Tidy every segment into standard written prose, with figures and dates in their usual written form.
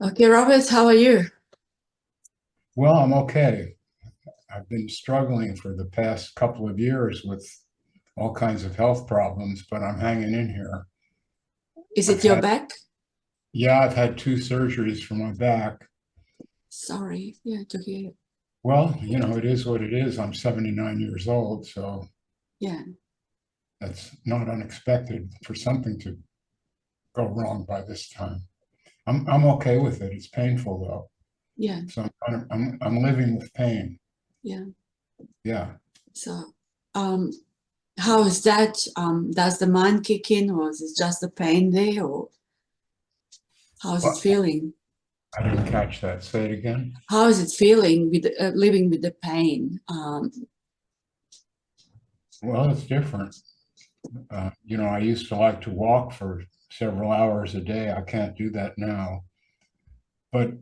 Okay, Robert, how are you? Well, I'm okay. I've been struggling for the past couple of years with all kinds of health problems, but I'm hanging in here. Is I've it your had, back? yeah, I've had two surgeries for my back. Sorry, yeah, to hear. Well, it is what it is. I'm 79 years old, so Yeah, that's not unexpected for something to go wrong by this time. I'm okay with it. It's painful though, yeah, so I'm living with pain. yeah. Yeah. So, um, how is that? Does the mind kick in, or is it just the pain there, or how is it Well, feeling? I didn't catch that. Say it again. How is it feeling with living with the pain? Well, it's different. I used to like to walk for several hours a day. I can't do that now. But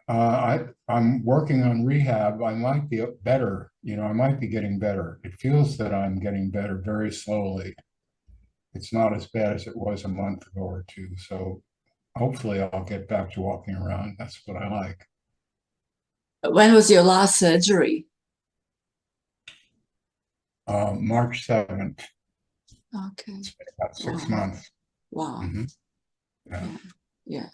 I'm working on rehab. I might be better. I might be getting better. It feels that I'm getting better very slowly. It's not as bad as it was a month ago or two. So hopefully I'll get back to walking around. That's what I like. When was your last surgery? March 7th. Okay. It's been about six Wow. months. Wow. hmm Yeah. Yeah. Yeah.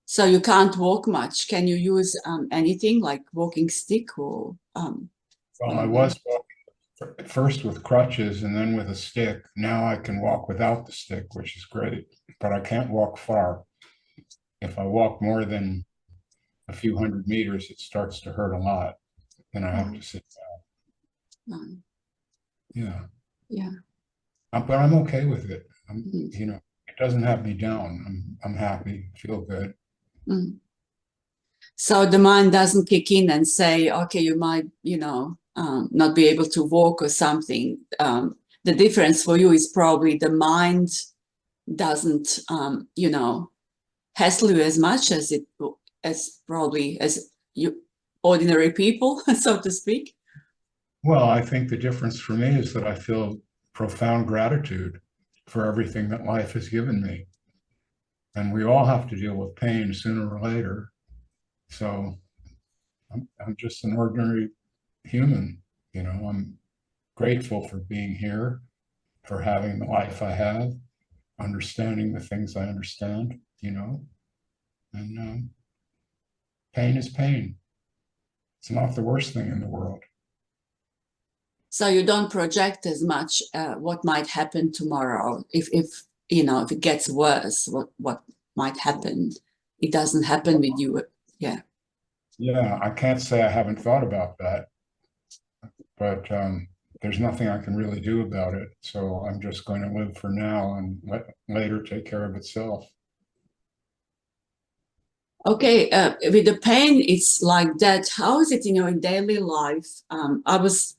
So you can't walk much. Can you use anything like walking stick or Well, I no? was walking first with crutches and then with a stick. Now I can walk without the stick, which is great, but I can't walk far. If I walk more than a few hundred meters, it starts to hurt a lot. Then I have No, to sit no. down. Yeah. Yeah. But I'm okay with it. Mm, It doesn't have me down. I'm happy, feel good. mm. So the mind doesn't kick in and say, okay, you might, not be able to walk or something. The difference for you is probably the mind doesn't, hassle you as much as probably as you ordinary people, so to speak. Well, I think the difference for me is that I feel profound gratitude for everything that life has given me. And we all have to deal with pain sooner or later. So I'm just an ordinary human. I'm grateful for being here, for having the life I have, understanding the things I understand, and pain is pain. It's not the worst thing in the world. So you don't project as much what might happen tomorrow. If it gets worse, what might happen? It doesn't happen with you. Yeah. Yeah, I can't say I haven't thought about that, but there's nothing I can really do about it. So I'm just going to live for now and let later take care of itself. Okay. With the pain, it's like that. How is it in your daily life? I was,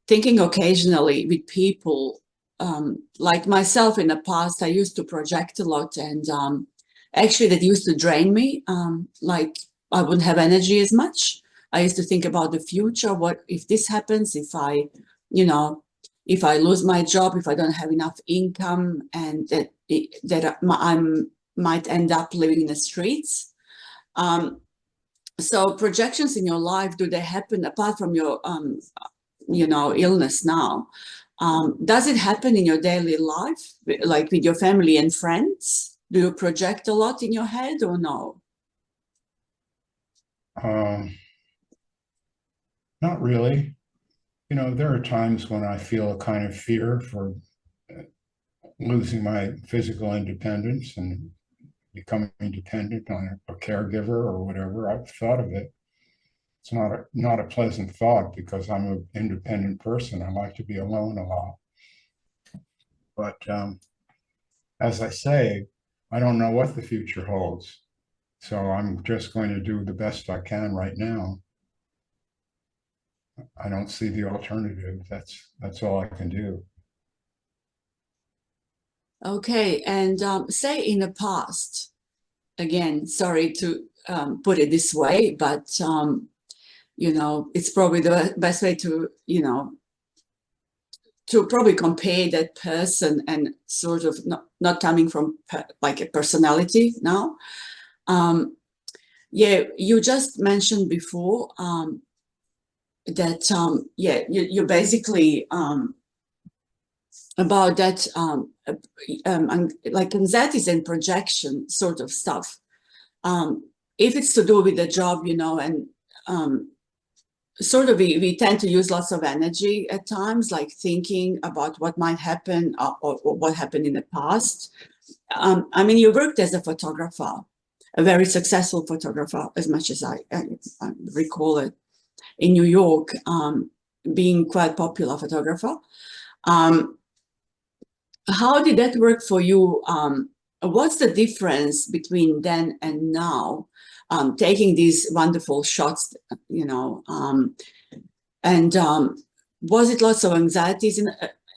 thinking occasionally with people like myself in the past. I used to project a lot, and actually, that used to drain me. Like I wouldn't have energy as much. I used to think about the future. What if this happens? You know, if I lose my job, if I don't have enough income, and that I'm might end up living in the streets. Um, so projections in your life, do they happen apart from your illness now? Does it happen in your daily life, like with your family and friends? Do you project a lot in your head or no? Um, Not really. There are times when I feel a kind of fear for losing my physical independence and becoming dependent on a caregiver or whatever. I've thought of it. It's not a pleasant thought because I'm an independent person. I like to be alone a lot. But as I say, I don't know what the future holds. So I'm just going to do the best I can right now. I don't see the alternative. That's all I can do. Okay, and say in the past, again, sorry to put it this way, but it's probably the best way to probably compare that person and sort of not coming from like a personality now. Yeah, you just mentioned before that yeah, you basically about that like anxieties and projection sort of stuff. If it's to do with the job, you know, and sort of we tend to use lots of energy at times, like thinking about what might happen or what happened in the past. I mean, you worked as a photographer, a very successful photographer, as much as I recall it, in New York, being quite popular photographer. How did that work for you? What's the difference between then and now? Taking these wonderful shots, you know, and was it lots of anxieties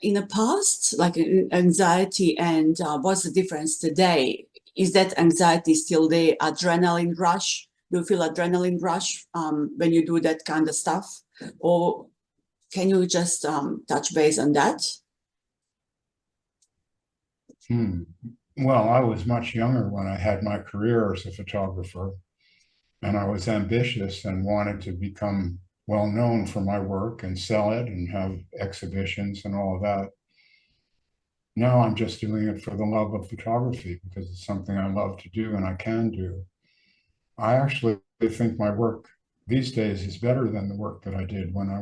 in the past, like anxiety, and what's the difference today? Is that anxiety still there? Adrenaline rush? Do you feel adrenaline rush when you do that kind of stuff? Or can you just touch base on that? Well, I was much younger when I had my career as a photographer, and I was ambitious and wanted to become well known for my work and sell it and have exhibitions and all of that. Now I'm just doing it for the love of photography because it's something I love to do and I can do. I actually think my work these days is better than the work that I did when I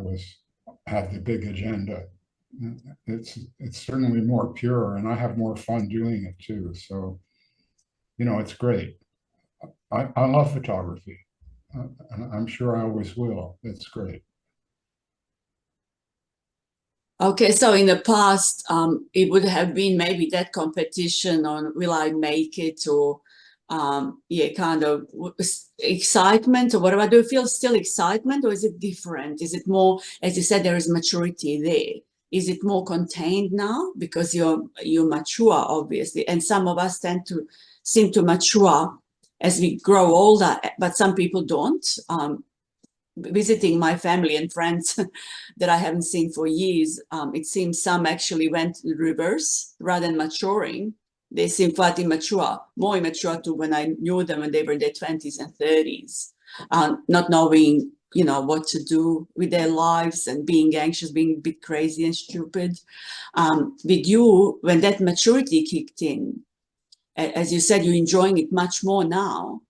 had the big agenda. It's certainly more pure and I have more fun doing it too. So, you know, it's great. I love photography. And I'm sure I always will. It's great. Okay, so in the past, it would have been maybe that competition on will I make it, or yeah, kind of excitement or whatever. Do you feel still excitement, or is it different? Is it more, as you said, there is maturity there? Is it more contained now because you're mature, obviously, and some of us tend to seem to mature as we grow older, but some people don't. Visiting my family and friends that I haven't seen for years, it seems some actually went in reverse rather than maturing. They seem quite immature, more immature to when I knew them when they were in their 20s and 30s, not knowing, you know, what to do with their lives and being anxious, being a bit crazy and stupid. With you, when that maturity kicked in, as you said, you're enjoying it much more now.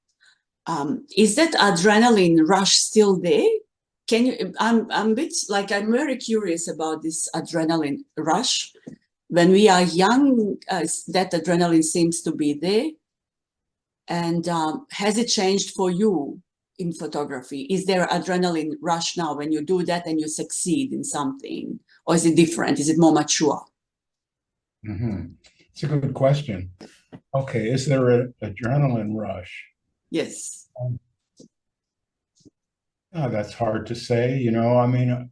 Is that adrenaline rush still there? Can you, I'm a bit like, I'm very curious about this adrenaline rush. When we are young, that adrenaline seems to be there. And has it changed for you in photography? Is there adrenaline rush now when you do that and you succeed in something? Or is it different? Is it more mature? It's a good question. Okay, is there an adrenaline rush? Yes. Oh, that's hard to say. You know, I mean,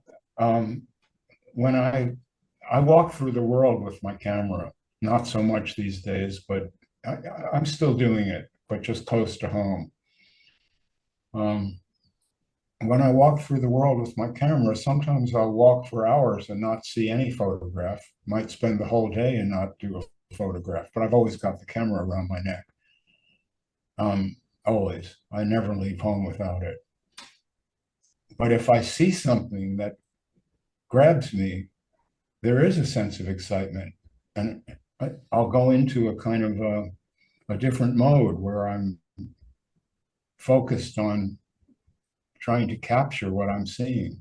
when I walk through the world with my camera, not so much these days, but I'm still doing it, but just close to home. Um, when I walk through the world with my camera, sometimes I'll walk for hours and not see any photograph. Might spend the whole day and not do a photograph, but I've always got the camera around my neck. Always. I never leave home without it. But if I see something that grabs me, there is a sense of excitement. And I'll go into a kind of a different mode where I'm focused on trying to capture what I'm seeing.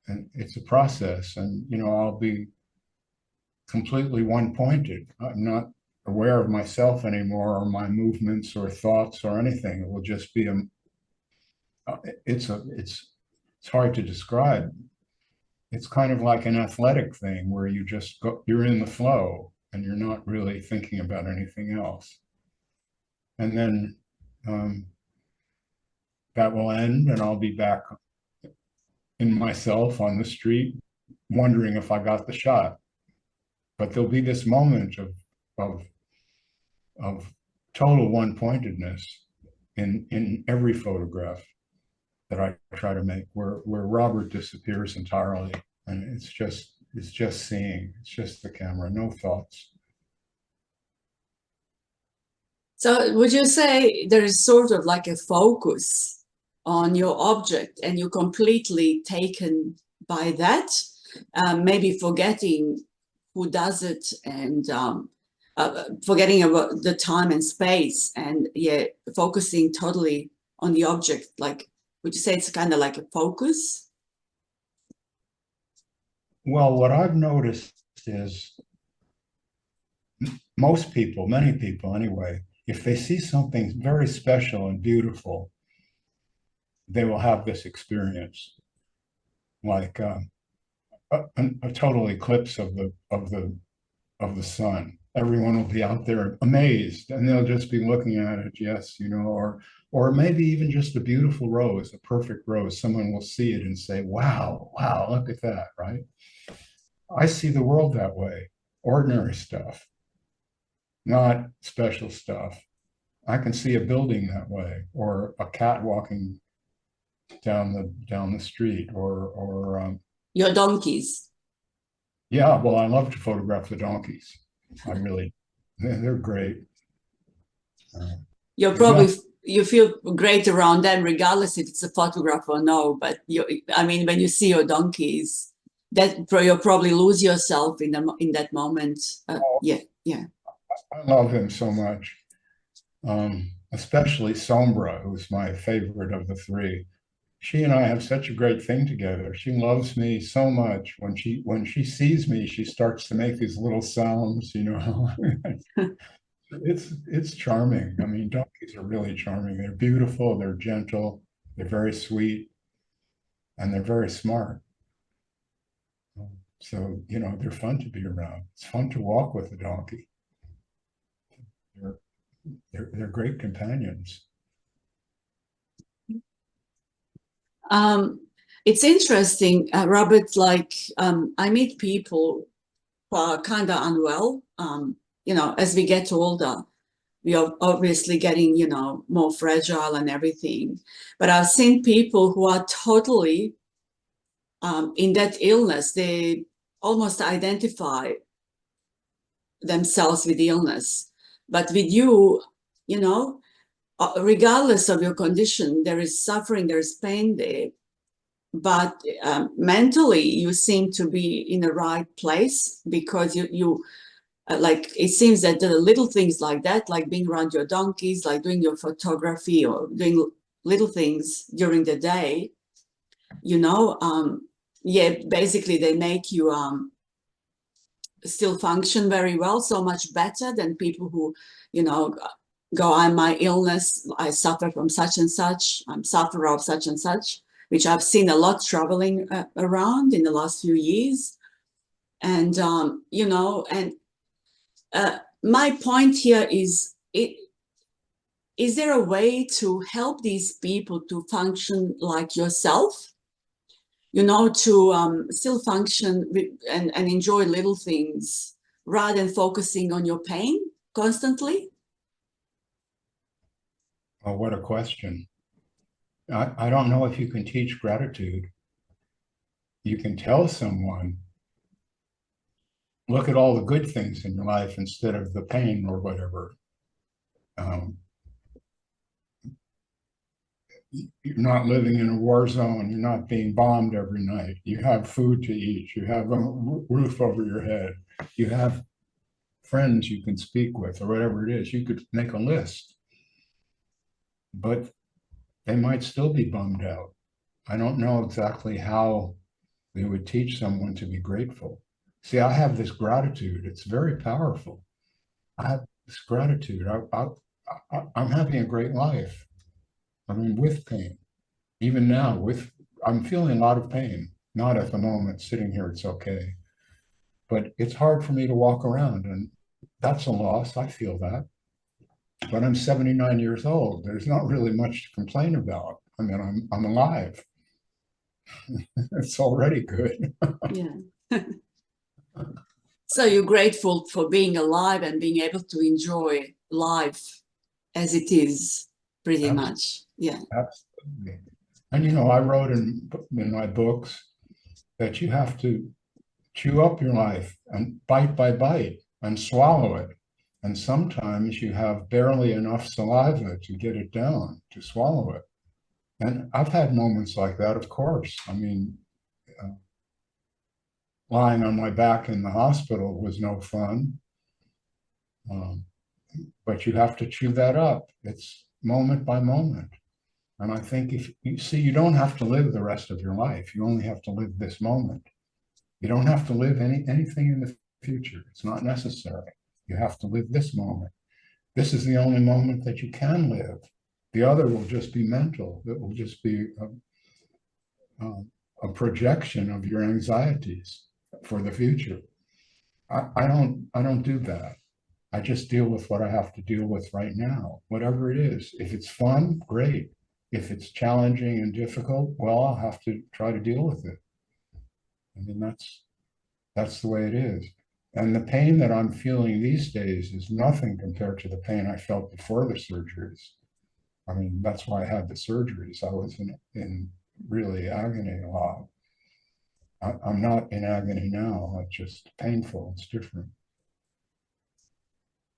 And it's a process. And, you know, I'll be completely one-pointed. I'm not aware of myself anymore or my movements or thoughts or anything. It will just be it's hard to describe. It's kind of like an athletic thing where you just go, you're in the flow and you're not really thinking about anything else. And then that will end and I'll be back in myself on the street, wondering if I got the shot. But there'll be this moment of, of total one-pointedness in every photograph that I try to make where Robert disappears entirely. And it's just seeing, it's just the camera, no thoughts. So would you say there is sort of like a focus on your object and you're completely taken by that, maybe forgetting who does it and forgetting about the time and space and yeah, focusing totally on the object? Like, would you say it's kind of like a focus? Well, what I've noticed is most people, many people anyway, if they see something very special and beautiful, they will have this experience, like a total eclipse of the sun. Everyone will be out there amazed, and they'll just be looking at it. Yes, or maybe even just a beautiful rose, a perfect rose. Someone will see it and say, "Wow, wow, look at that!" Right? I see the world that way. Ordinary stuff, not special stuff. I can see a building that way, or a cat walking down the street, or Your donkeys. yeah. Well, I love to photograph the donkeys. I really, they're great. You're Yeah, probably you feel great around them, regardless if it's a photograph or no. But I mean, when you see your donkeys, that you'll probably lose yourself in that moment. Yeah, yeah. I love him so much. Especially Sombra, who's my favorite of the three. She and I have such a great thing together. She loves me so much. When she sees me, she starts to make these little sounds, you know. It's charming. I mean, donkeys are really charming. They're beautiful, they're gentle, they're very sweet, and they're very smart. So, they're fun to be around. It's fun to walk with a donkey. They're they're great companions. Um, it's interesting, Robert. Like I meet people who are kind of unwell. As we get older, we are obviously getting, more fragile and everything. But I've seen people who are totally in that illness. They almost identify themselves with illness. But with you, you know, regardless of your condition, there is suffering, there is pain there. But mentally, you seem to be in the right place because you like it seems that the little things like that, like being around your donkeys, like doing your photography or doing little things during the day, yeah, basically they make you still function very well, so much better than people who, you know, go, I'm my illness, I suffer from such and such, I'm sufferer of such and such, which I've seen a lot traveling around in the last few years. And, my point here is there a way to help these people to function like yourself? To still function and enjoy little things rather than focusing on your pain constantly? Oh, what a question. I don't know if you can teach gratitude. You can tell someone, look at all the good things in your life instead of the pain or whatever. Um, you're not living in a war zone. You're not being bombed every night. You have food to eat. You have a roof over your head. You have friends you can speak with, or whatever it is. You could make a list, but they might still be bummed out. I don't know exactly how they would teach someone to be grateful. See, I have this gratitude. It's very powerful. I have this gratitude. I'm having a great life. I mean, with pain. Even now, I'm feeling a lot of pain. Not at the moment, sitting here, it's okay. But it's hard for me to walk around, and that's a loss. I feel that. But I'm 79 years old. There's not really much to complain about. I mean, I'm alive. It's already good. Yeah. So you're grateful for being alive and being able to enjoy life as it is, pretty much. Yeah. Absolutely. And I wrote in my books that you have to chew up your life and bite by bite and swallow it And sometimes you have barely enough saliva to get it down, to swallow it. And I've had moments like that, of course. I mean, uh, lying on my back in the hospital was no fun. Um, but you have to chew that up. It's moment by moment. And I think if you see, you don't have to live the rest of your life. You only have to live this moment. You don't have to live anything in the future. It's not necessary. You have to live this moment. This is the only moment that you can live. The other will just be mental. It will just be a projection of your anxieties for the future. I don't do that. I just deal with what I have to deal with right now, whatever it is. If it's fun, great. If it's challenging and difficult, well, I'll have to try to deal with it. I mean, that's the way it is. And the pain that I'm feeling these days is nothing compared to the pain I felt before the surgeries. I mean, that's why I had the surgeries. I was in really agony a lot. I'm not in agony now. It's just painful. It's different.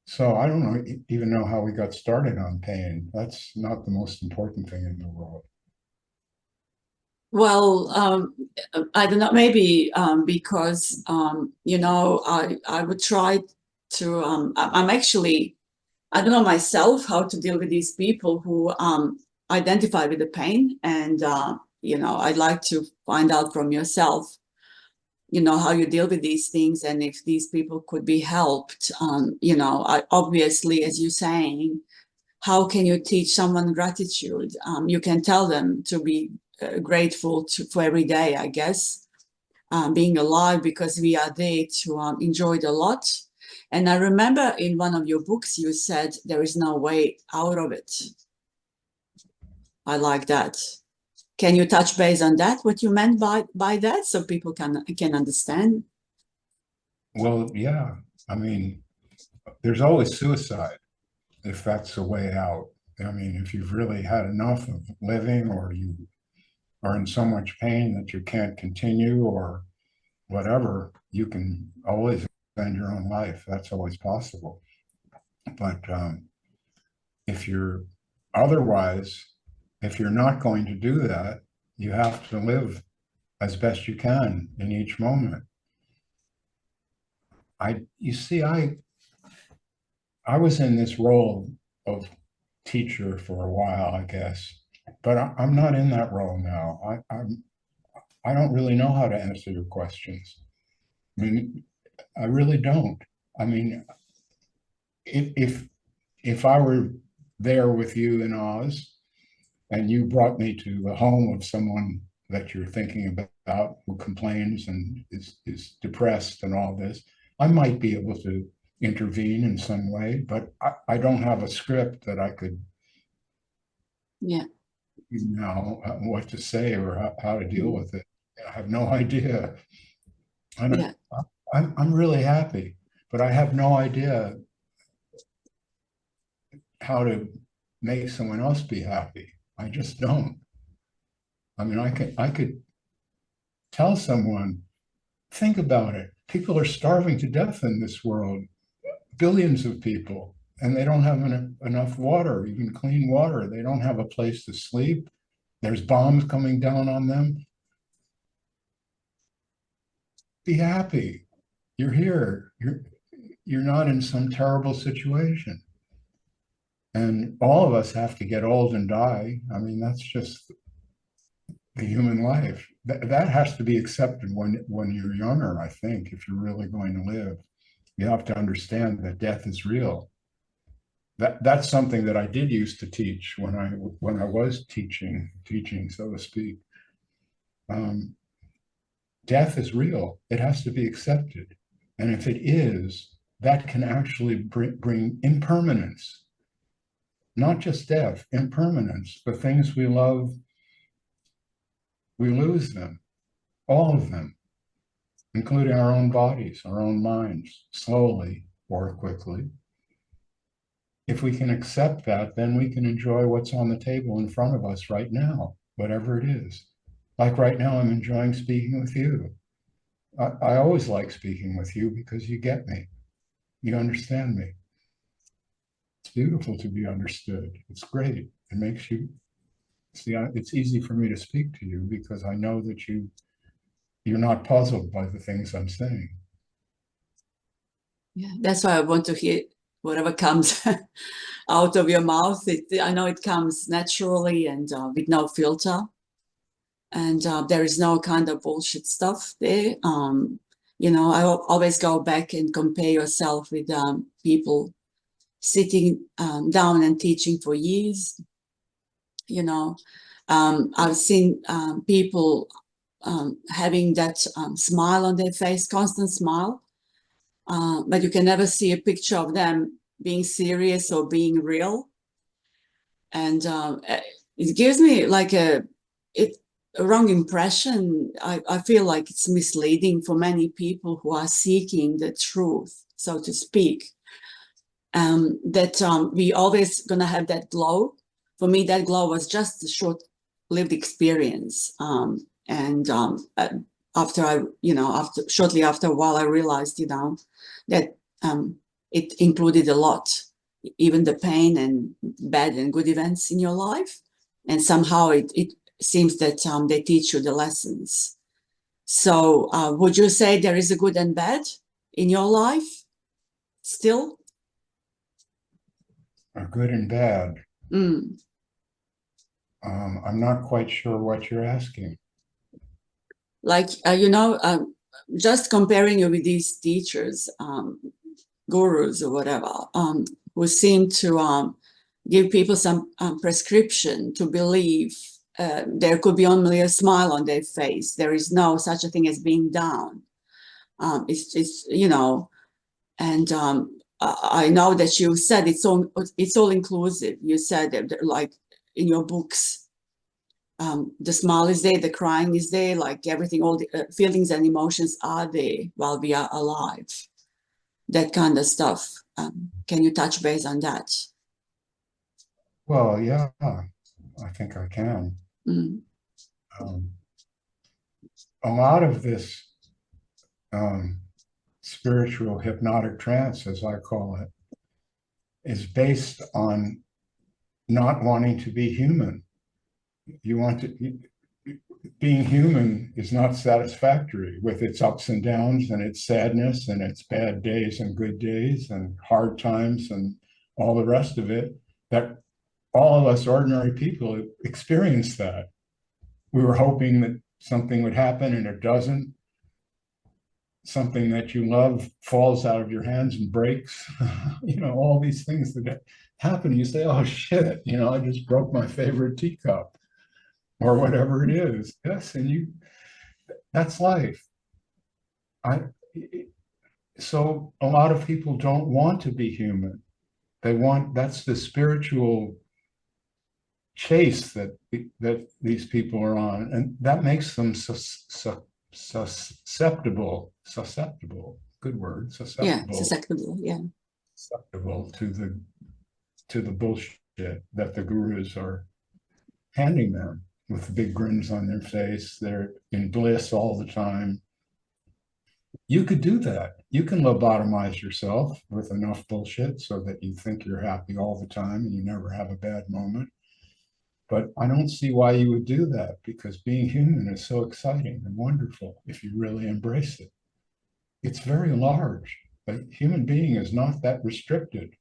So I don't know, even know how we got started on pain. That's not the most important thing in the world. Well, I don't know, maybe because, I would try to, I'm actually, I don't know myself how to deal with these people who identify with the pain. And, I'd like to find out from yourself, how you deal with these things and if these people could be helped. Obviously, as you're saying, how can you teach someone gratitude? You can tell them to be grateful for every day, I guess, being alive, because we are there to enjoy it a lot. And I remember in one of your books, you said there is no way out of it. I like that. Can you touch base on that, what you meant by that, so people can understand? Well, yeah. I mean, there's always suicide if that's the way out. I mean, if you've really had enough of living or you are in so much pain that you can't continue or whatever, you can always end your own life. That's always possible. But if you're otherwise, if you're not going to do that, you have to live as best you can in each moment. You see, I was in this role of teacher for a while, I guess, but I'm not in that role now. I don't really know how to answer your questions. I mean, I really don't. I mean, if if I were there with you in Oz and you brought me to the home of someone that you're thinking about who complains and is depressed and all this, I might be able to intervene in some way, but I don't have a script that I could, Yeah. what to say or how to deal with it. I have no idea. Yeah. And I'm really happy, but I have no idea how to make someone else be happy. I just don't. I mean, I could tell someone, think about it. People are starving to death in this world, billions of people, and they don't have enough water, even clean water. They don't have a place to sleep. There's bombs coming down on them. Be happy. You're here. You're not in some terrible situation. And all of us have to get old and die. I mean, that's just the human life. That has to be accepted when you're younger, I think, if you're really going to live. You have to understand that death is real. That's something that I did used to teach when I was teaching, so to speak. Um, Death is real. It has to be accepted. And if it is, that can actually bring impermanence, not just death, impermanence. The things we love, we lose them, all of them, including our own bodies, our own minds, slowly or quickly. If we can accept that, then we can enjoy what's on the table in front of us right now, whatever it is. Like right now, I'm enjoying speaking with you. I always like speaking with you because you get me, you understand me. beautiful to be understood. It's great. It makes you see. It's easy for me to speak to you because I know that you're not puzzled by the things I'm saying. Yeah, that's why I want to hear whatever comes out of your mouth. I know it comes naturally and with no filter, and there is no kind of bullshit stuff there. I always go back and compare yourself with people sitting down and teaching for years. I've seen people having that smile on their face, constant smile, but you can never see a picture of them being serious or being real. And it gives me like a wrong impression. I feel like it's misleading for many people who are seeking the truth, so to speak. That we always gonna have that glow. For me, that glow was just a short-lived experience. Shortly after a while, I realized, that it included a lot, even the pain and bad and good events in your life. And somehow it seems that they teach you the lessons. So would you say there is a good and bad in your life still? Good and bad. Mm. I'm not quite sure what you're asking. Like, just comparing you with these teachers, gurus or whatever, who seem to give people some prescription to believe there could be only a smile on their face. There is no such a thing as being down. And I know that you said it's all inclusive. You said that, like in your books, the smile is there, the crying is there, like everything, all the feelings and emotions are there while we are alive. That kind of stuff. Can you touch base on that? Well, yeah, I think I can. Mm. Um, a lot of this spiritual hypnotic trance, as I call it, is based on not wanting to be human. You want to, being human is not satisfactory with its ups and downs and its sadness and its bad days and good days and hard times and all the rest of it. That all of us ordinary people experience that. We were hoping that something would happen and it doesn't. Something that you love falls out of your hands and breaks. All these things that happen. You say, oh shit, I just broke my favorite teacup or whatever it is. Yes, and that's life. So a lot of people don't want to be human. That's the spiritual chase that these people are on, and that makes them susceptible, good word, Yeah, susceptible, susceptible. Yeah. susceptible to the bullshit that the gurus are handing them with big grins on their face. They're in bliss all the time. You could do that. You can lobotomize yourself with enough bullshit so that you think you're happy all the time and you never have a bad moment. But I don't see why you would do that, because being human is so exciting and wonderful if you really embrace it. It's very large. A human being is not that restricted.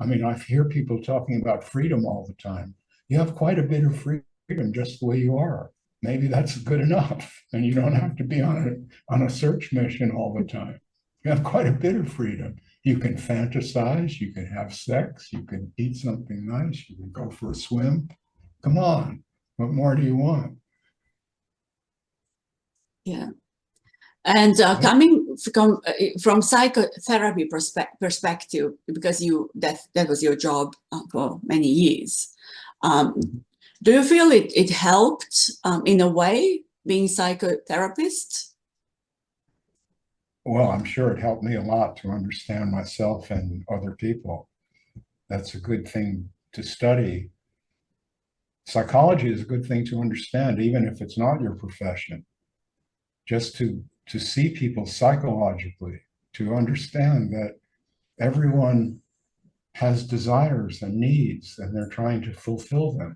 I mean, I hear people talking about freedom all the time. You have quite a bit of freedom just the way you are. Maybe that's good enough, and you don't have to be on a search mission all the time. You have quite a bit of freedom. You can fantasize, you can have sex, you can eat something nice, you can go for a swim. Come on, what more do you want? Yeah. And coming from psychotherapy perspective, because that was your job for many years, do you feel it helped in a way being psychotherapist? Well, I'm sure it helped me a lot to understand myself and other people. That's a good thing to study. Psychology is a good thing to understand, even if it's not your profession. Just to see people psychologically, to understand that everyone has desires and needs, and they're trying to fulfill them.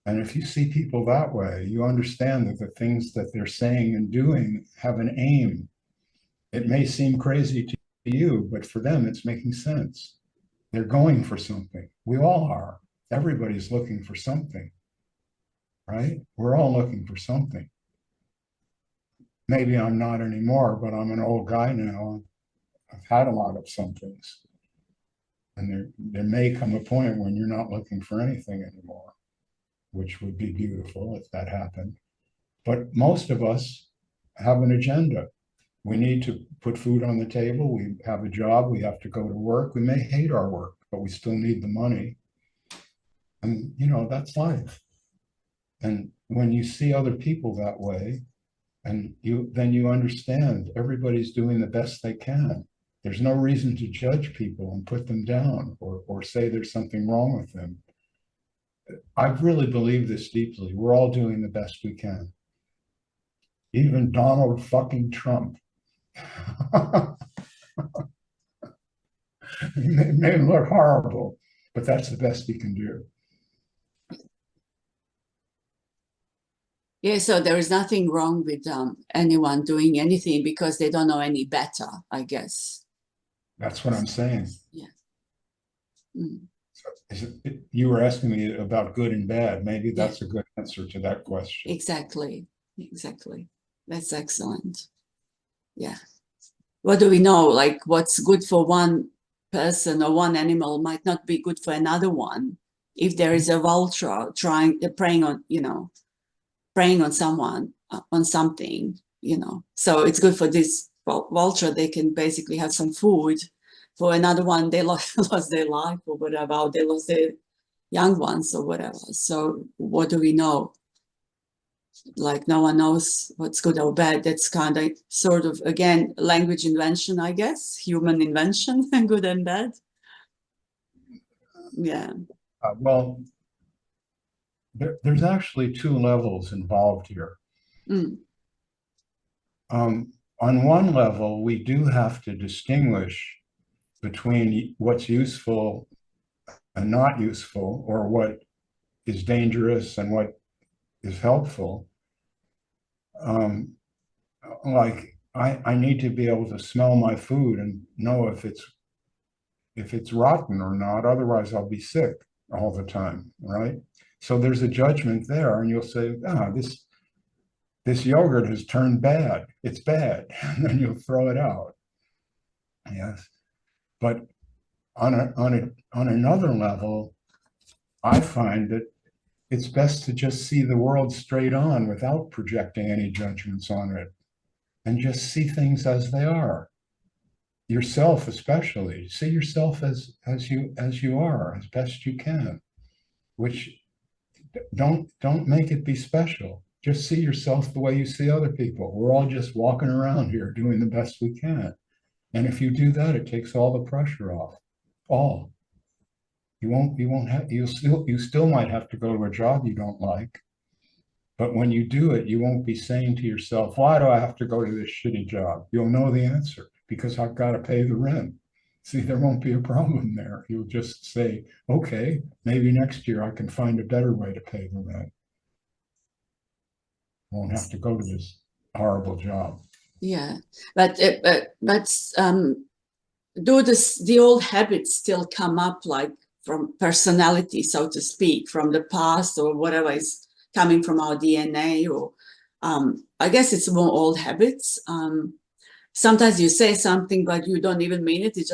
And if you see people that way, you understand that the things that they're saying and doing have an aim. It may seem crazy to you, but for them, it's making sense. They're going for something. We all are. Everybody's looking for something, right? We're all looking for something. Maybe I'm not anymore, but I'm an old guy now. I've had a lot of somethings. And there may come a point when you're not looking for anything anymore, which would be beautiful if that happened. But most of us have an agenda. We need to put food on the table. We have a job. We have to go to work. We may hate our work, but we still need the money. And, that's life. And when you see other people that way, and then you understand everybody's doing the best they can. There's no reason to judge people and put them down or say there's something wrong with them. I really believe this deeply. We're all doing the best we can. Even Donald fucking Trump. It may look horrible, but that's the best he can do. Yeah, so there is nothing wrong with anyone doing anything because they don't know any better, I guess. That's what I'm saying. Yeah. Mm. So you were asking me about good and bad. Maybe that's a good answer to that question. Exactly. That's excellent. Yeah. What do we know? Like what's good for one person or one animal might not be good for another one. If there is a vulture preying on someone, on something, so it's good for this vulture. They can basically have some food. For another one, they lost their life or whatever, or they lost their young ones or whatever. So what do we know? Like no one knows what's good or bad. That's kind of sort of, again, language invention, I guess, human invention, good and bad. Yeah. Well, there's actually two levels involved here. Mm. On one level, we do have to distinguish between what's useful and not useful, or what is dangerous and what is helpful. Like I need to be able to smell my food and know if it's rotten or not. Otherwise, I'll be sick all the time, right? So there's a judgment there, and you'll say, this yogurt has turned bad. It's bad, and then you'll throw it out. Yes, but on another level, I find that it's best to just see the world straight on without projecting any judgments on it, and just see things as they are. Yourself, especially, see yourself as you are, as best you can. Which don't make it be special. Just see yourself the way you see other people. We're all just walking around here doing the best we can. And if you do that, it takes all the pressure off. All. You still might have to go to a job you don't like. But when you do it, you won't be saying to yourself, why do I have to go to this shitty job? You'll know the answer, because I've got to pay the rent. See, there won't be a problem there. You'll just say, okay, maybe next year I can find a better way to pay the rent. Won't have to go to this horrible job. Yeah, but do the old habits still come up, like from personality, so to speak, from the past or whatever is coming from our DNA? Or I guess it's more old habits. Sometimes you say something but you don't even mean it. You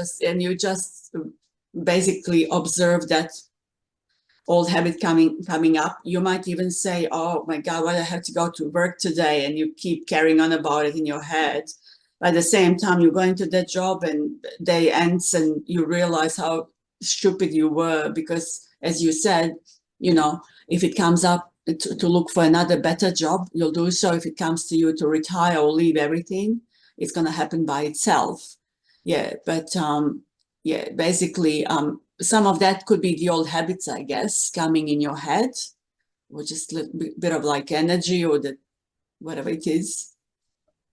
just basically observe that old habit coming up. You might even say, oh my God, why do I have to go to work today? And you keep carrying on about it in your head. But at the same time, you're going to that job and day ends and you realize how stupid you were, because as you said, if it comes up to look for another better job, you'll do so. If it comes to you to retire or leave everything, it's going to happen by itself. Yeah, but basically, some of that could be the old habits, I guess, coming in your head, or just a little bit of like energy or whatever it is.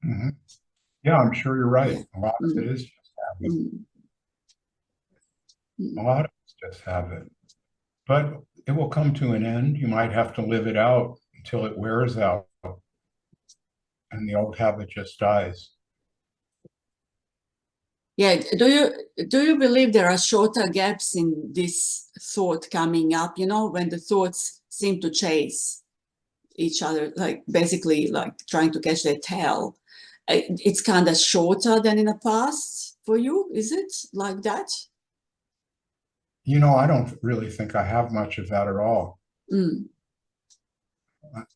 Mm-hmm. Yeah, I'm sure you're right. Yeah. A lot of it is just habit. Mm. A lot of just have it. But it will come to an end. You might have to live it out until it wears out and the old habit just dies. Yeah. Do you believe there are shorter gaps in this thought coming up, when the thoughts seem to chase each other, like basically like trying to catch their tail? It's kind of shorter than in the past for you. Is it like that? I don't really think I have much of that at all. Mm.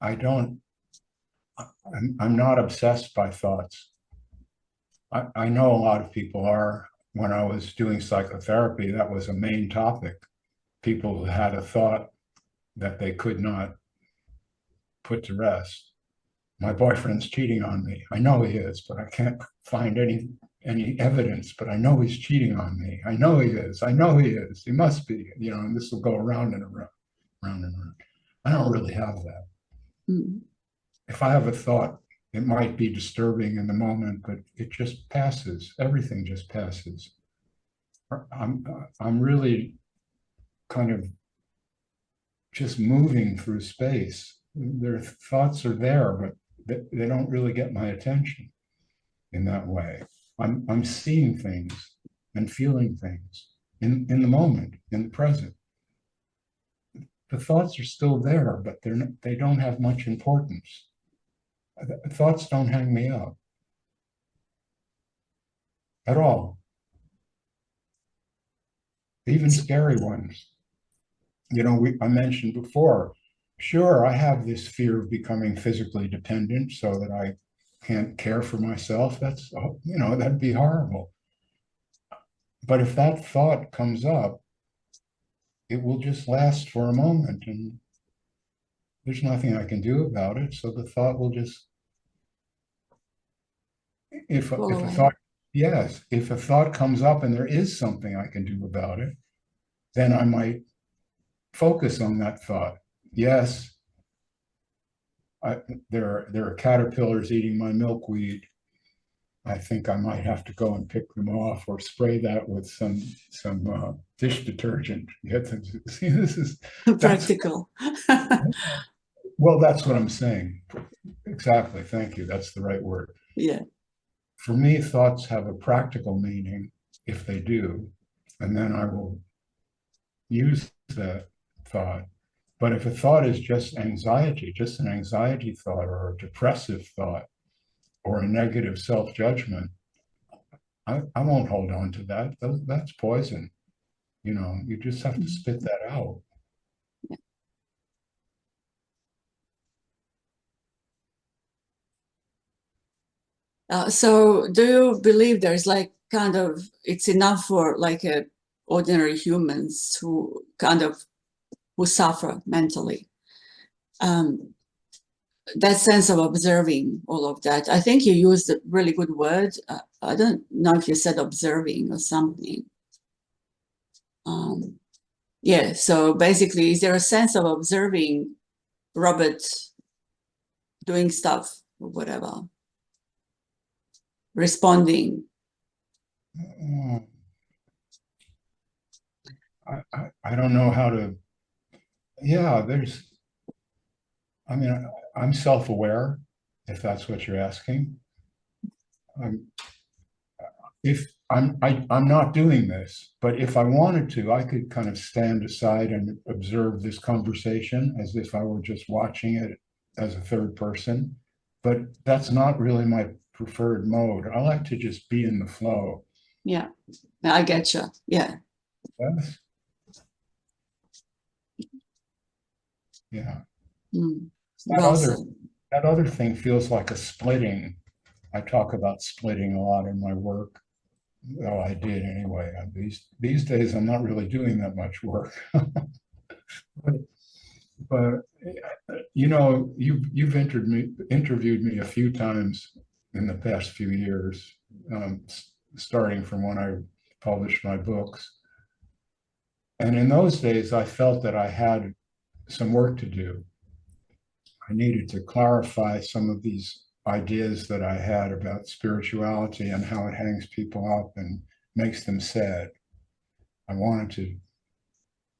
I don't, I'm not obsessed by thoughts. I know a lot of people are. When I was doing psychotherapy, that was a main topic. People who had a thought that they could not put to rest. My boyfriend's cheating on me. I know he is, but I can't find any evidence, but I know he's cheating on me. I know he is. I know he is. He must be, and this will go around and around, round and round. I don't really have that. Mm. If I have a thought, it might be disturbing in the moment, but it just passes. Everything just passes. I'm really kind of just moving through space. Their thoughts are there, but they don't really get my attention in that way. I'm seeing things and feeling things in the moment, in the present. The thoughts are still there, but they don't have much importance. Thoughts don't hang me up at all, even scary ones. I mentioned before, sure, I have this fear of becoming physically dependent so that I can't care for myself. That'd be horrible. But if that thought comes up, it will just last for a moment and there's nothing I can do about it. So the thought will just, if a thought, yes, if a thought comes up and there is something I can do about it, then I might focus on that thought. Yes, there are caterpillars eating my milkweed. I think I might have to go and pick them off or spray that with some dish detergent. Get them. See, Practical. Well, that's what I'm saying. Exactly. Thank you. That's the right word. Yeah. For me, thoughts have a practical meaning if they do, and then I will use that thought. But if a thought is just anxiety, just an anxiety thought or a depressive thought or a negative self-judgment, I won't hold on to that. That's poison. You just have to spit that out. So do you believe there's like kind of, it's enough for like ordinary humans who suffer mentally? That sense of observing all of that. I think you used a really good word. I don't know if you said observing or something. Yeah, so basically, is there a sense of observing Robert doing stuff or whatever, responding? I don't know how to, yeah, I'm self-aware, if that's what you're asking. If I'm not doing this, but if I wanted to, I could kind of stand aside and observe this conversation as if I were just watching it as a third person. But that's not really my preferred mode. I like to just be in the flow. Yeah, I get you. Yeah. Yes. Yeah. Mm. That Well other said. that other thing feels like a splitting. I talk about splitting a lot in my work. Well, I did anyway. These days, I'm not really doing that much work. but you've interviewed me a few times in the past few years, starting from when I published my books. And in those days, I felt that I had some work to do. I needed to clarify some of these ideas that I had about spirituality and how it hangs people up and makes them sad. I wanted to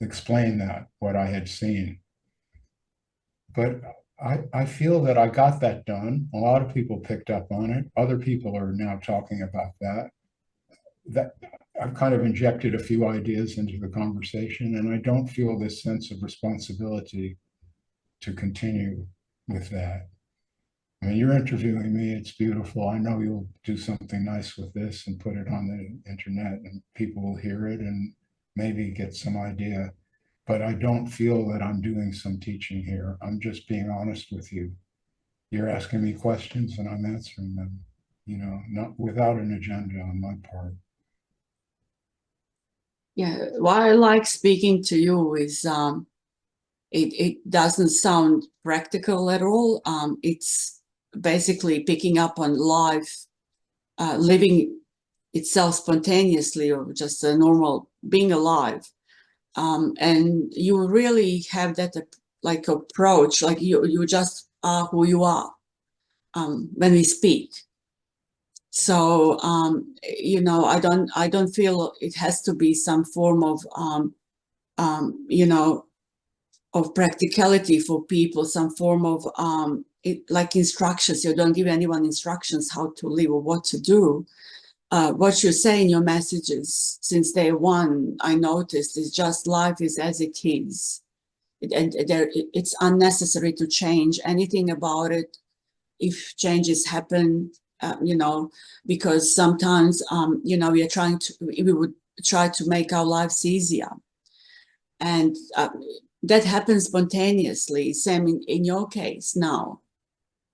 explain that, what I had seen. But I feel that I got that done. A lot of people picked up on it. Other people are now talking about that. That I've kind of injected a few ideas into the conversation, and I don't feel this sense of responsibility to continue with that. I mean, you're interviewing me. It's beautiful. I know you'll do something nice with this and put it on the internet, and people will hear it and maybe get some idea. But I don't feel that I'm doing some teaching here. I'm just being honest with you. You're asking me questions and I'm answering them, not without an agenda on my part. Yeah, what I like speaking to you is it doesn't sound practical at all. It's basically picking up on life, living itself spontaneously, or just a normal being alive. And you really have that like approach, like you just are who you are when we speak. So I don't feel it has to be some form of of practicality for people, some form of like instructions. You don't give anyone instructions how to live or what to do. What you say in your messages since day one, I noticed, is just life is as it is. It's unnecessary to change anything about it if changes happen, because sometimes, we would try to make our lives easier. And that happens spontaneously, same in your case now.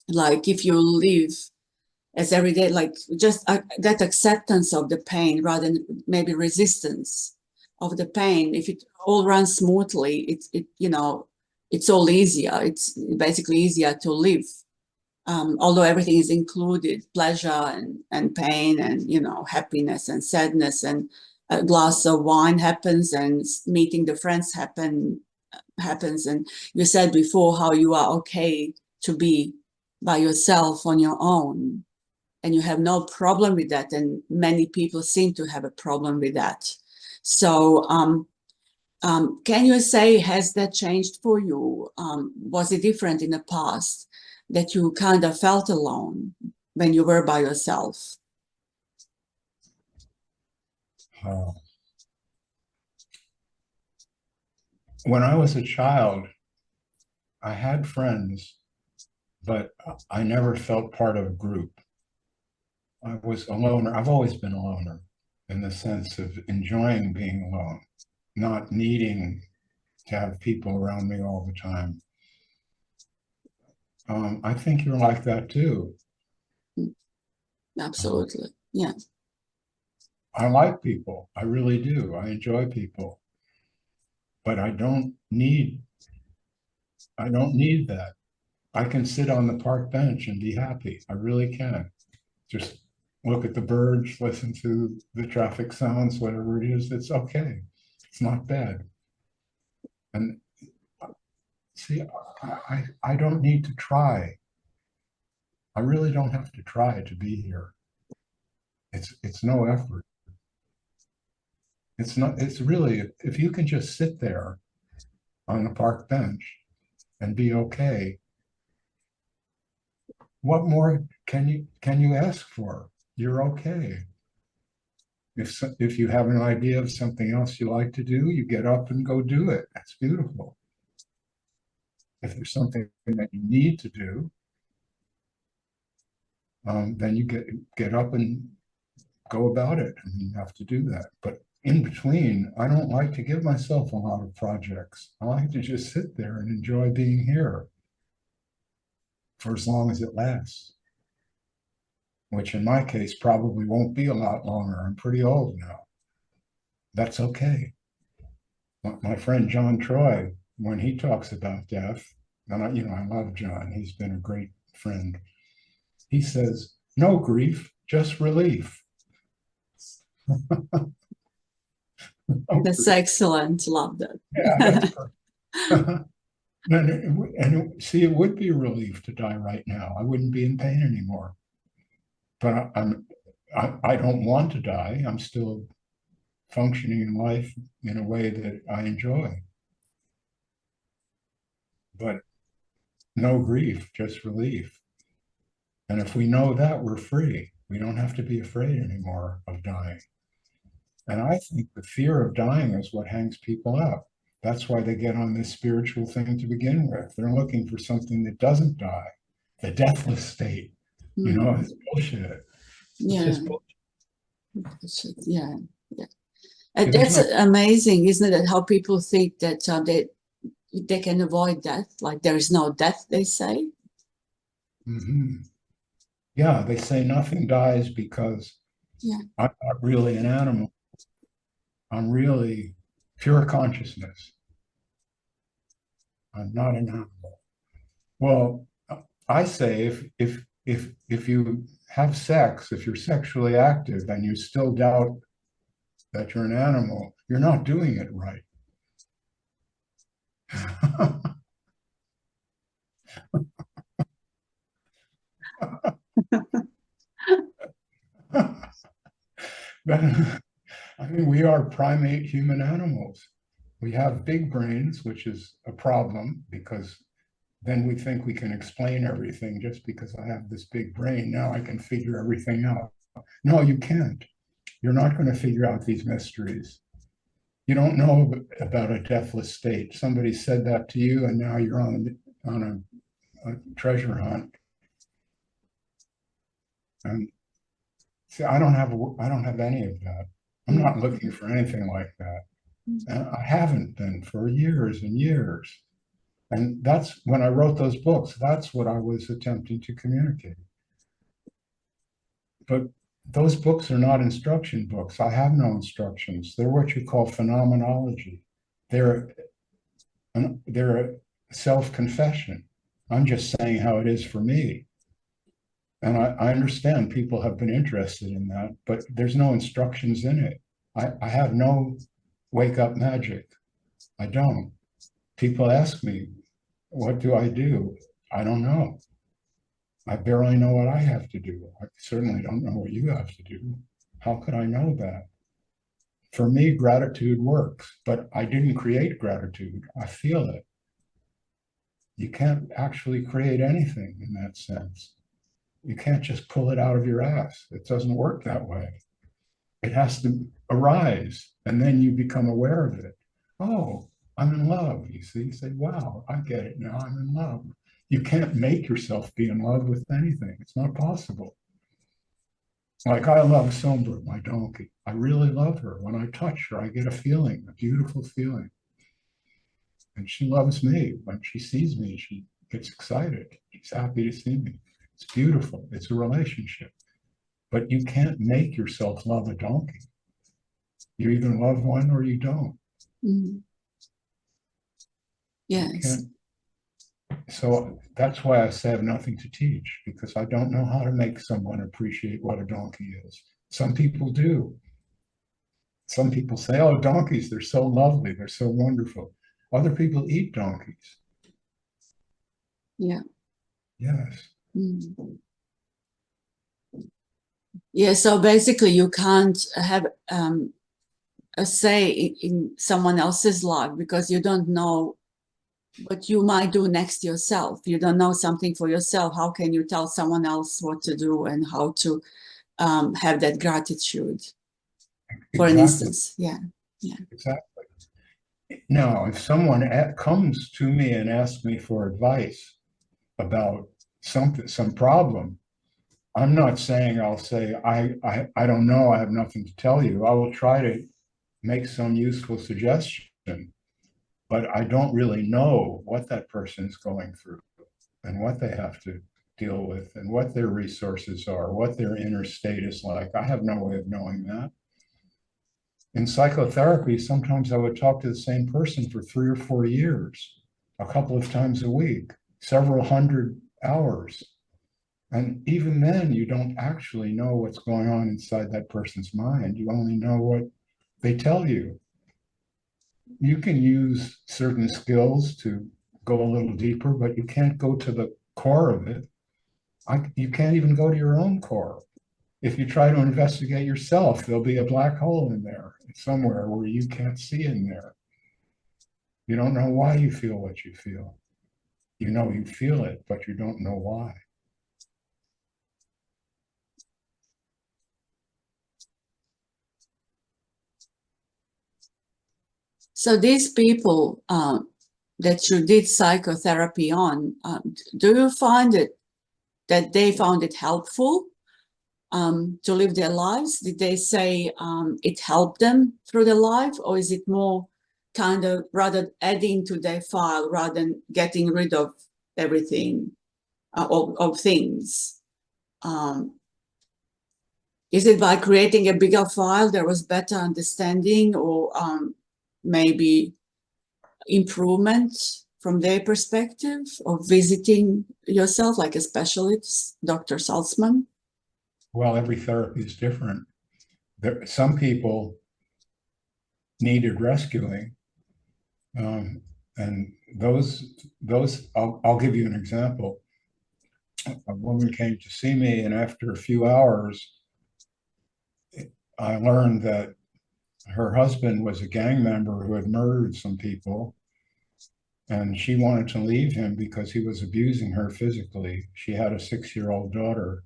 Like if you live as every day, like just that acceptance of the pain rather than maybe resistance of the pain. If it all runs smoothly, it's all easier. It's basically easier to live. Although everything is included, pleasure and pain and, happiness and sadness, and a glass of wine happens, and meeting the friends happens. And you said before how you are okay to be by yourself on your own, and you have no problem with that. And many people seem to have a problem with that. So can you say, has that changed for you? Was it different in the past, that you kind of felt alone when you were by yourself? Uh, when I was a child, I had friends, but I never felt part of a group. I was a loner. I've always been a loner in the sense of enjoying being alone, not needing to have people around me all the time. I think you're like that too. Absolutely. Yeah. I like people. I really do. I enjoy people, but I don't need that. I can sit on the park bench and be happy. I really can. Just look at the birds, listen to the traffic sounds, whatever it is. It's okay. It's not bad. And see, I don't need to try. I really don't have to try to be here. It's no effort. It's really, if you can just sit there on the park bench and be okay, what more can you ask for? You're okay. If you have an idea of something else you like to do, you get up and go do it. That's beautiful. If there's something that you need to do, then you get up and go about it. I mean, you have to do that. But in between, I don't like to give myself a lot of projects. I like to just sit there and enjoy being here for as long as it lasts, which in my case probably won't be a lot longer. I'm pretty old now. That's okay. My friend John Troy, when he talks about death, and I love John, he's been a great friend. He says, no grief, just relief. That's excellent. Love that. Yeah, that's perfect. And see, it would be a relief to die right now. I wouldn't be in pain anymore. But I don't want to die. I'm still functioning in life in a way that I enjoy. But no grief, just relief. And if we know that, we're free. We don't have to be afraid anymore of dying. And I think the fear of dying is what hangs people up. That's why they get on this spiritual thing to begin with. They're looking for something that doesn't die, the deathless state. You know, it's bullshit. Yeah. It's just bullshit. Yeah. Yeah. And that's amazing, isn't it? How people think that they can avoid death, like there is no death, they say. Mm-hmm. Yeah, they say nothing dies because I'm not really an animal. I'm really pure consciousness. I'm not an animal. Well, I say if you have sex, if you're sexually active and you still doubt that you're an animal, you're not doing it right. I mean, we are primate human animals. We have big brains, which is a problem because then we think we can explain everything just because I have this big brain. Now I can figure everything out. No, you can't. You're not going to figure out these mysteries. You don't know about a deathless state. Somebody said that to you, and now you're on a treasure hunt. And see, I don't have any of that. I'm not looking for anything like that. And I haven't been for years and years. And that's when I wrote those books, that's what I was attempting to communicate. But those books are not instruction books. I have no instructions. They're what you call phenomenology. They're a self-confession. I'm just saying how it is for me. And I understand people have been interested in that, but there's no instructions in it. I have no wake up magic. I don't. People ask me, what do I do? I don't know. I barely know what I have to do. I certainly don't know what you have to do. How could I know that? For me, gratitude works, but I didn't create gratitude. I feel it. You can't actually create anything in that sense. You can't just pull it out of your ass. It doesn't work that way. It has to arise, and then you become aware of it. Oh, I'm in love. You see, you say, wow, I get it now. I'm in love. You can't make yourself be in love with anything. It's not possible. Like I love Sombra, my donkey. I really love her. When I touch her, I get a feeling, a beautiful feeling. And she loves me. When she sees me, she gets excited. She's happy to see me. It's beautiful. It's a relationship. But you can't make yourself love a donkey. You either love one or you don't. Mm-hmm. Yes. So that's why I say I have nothing to teach, because I don't know how to make someone appreciate what a donkey is. Some people do. Some people say, oh, donkeys, they're so lovely. They're so wonderful. Other people eat donkeys. Yeah. Yes. Mm. Yeah, so basically you can't have a say in someone else's life because you don't know what you might do next yourself. You don't know something for yourself. How can you tell someone else what to do and how to have that gratitude? For instance, yeah. Exactly. Now, if someone comes to me and asks me for advice about some problem, I'm not saying I'll say, I don't know, I have nothing to tell you. I will try to make some useful suggestion, but I don't really know what that person is going through and what they have to deal with and what their resources are, what their inner state is like. I have no way of knowing that. In psychotherapy, sometimes I would talk to the same person for 3 or 4 years, a couple of times a week, several hundred hours. And even then, you don't actually know what's going on inside that person's mind. You only know what they tell you. You can use certain skills to go a little deeper, but you can't go to the core of it. You can't even go to your own core. if you try to investigate yourself, there'll be a black hole in there somewhere where you can't see in there. You don't know why you feel what you feel. You know you feel it, but you don't know why. So these people that you did psychotherapy on, do you find it that they found it helpful to live their lives? Did they say it helped them through their life, or is it more kind of rather adding to their file rather than getting rid of everything of things? Is it by creating a bigger file there was better understanding, or maybe improvement from their perspective of visiting yourself like a specialist, Dr. Saltzman? Well, every therapy is different. Some people needed rescuing, and I'll give you an example. A woman came to see me, and after a few hours, I learned that her husband was a gang member who had murdered some people, and she wanted to leave him because he was abusing her physically. She had a 6-year-old daughter,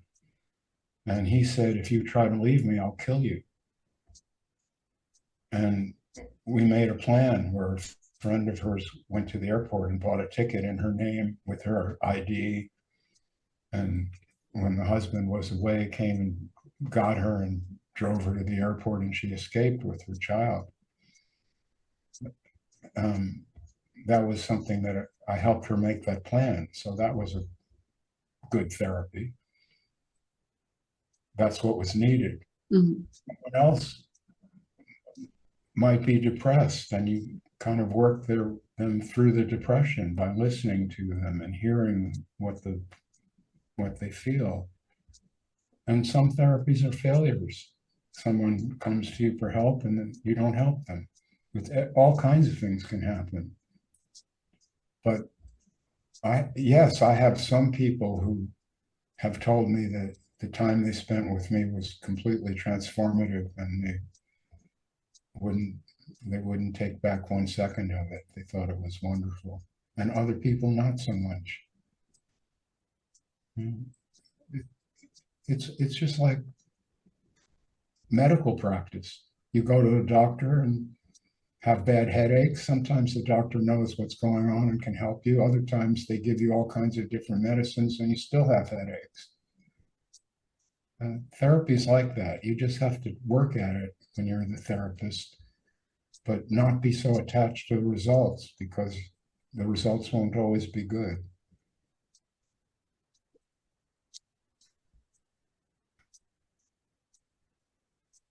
and he said, "If you try to leave me, I'll kill you." And we made a plan where a friend of hers went to the airport and bought a ticket in her name with her ID. And when the husband was away, came and got her and drove her to the airport, and she escaped with her child. That was something that I helped her make that plan. So that was a good therapy. That's what was needed. Mm-hmm. Someone else might be depressed, and you kind of work them through the depression by listening to them and hearing what they feel. And some therapies are failures. Someone comes to you for help and then you don't help them. All kinds of things can happen. But yes, I have some people who have told me that the time they spent with me was completely transformative, and they wouldn't take back 1 second of it. They thought it was wonderful. And other people, not so much. It's just like medical practice. You go to a doctor and have bad headaches. Sometimes the doctor knows what's going on and can help you. Other times they give you all kinds of different medicines and you still have headaches. Therapy is like that. You just have to work at it when you're the therapist, but not be so attached to the results, because the results won't always be good.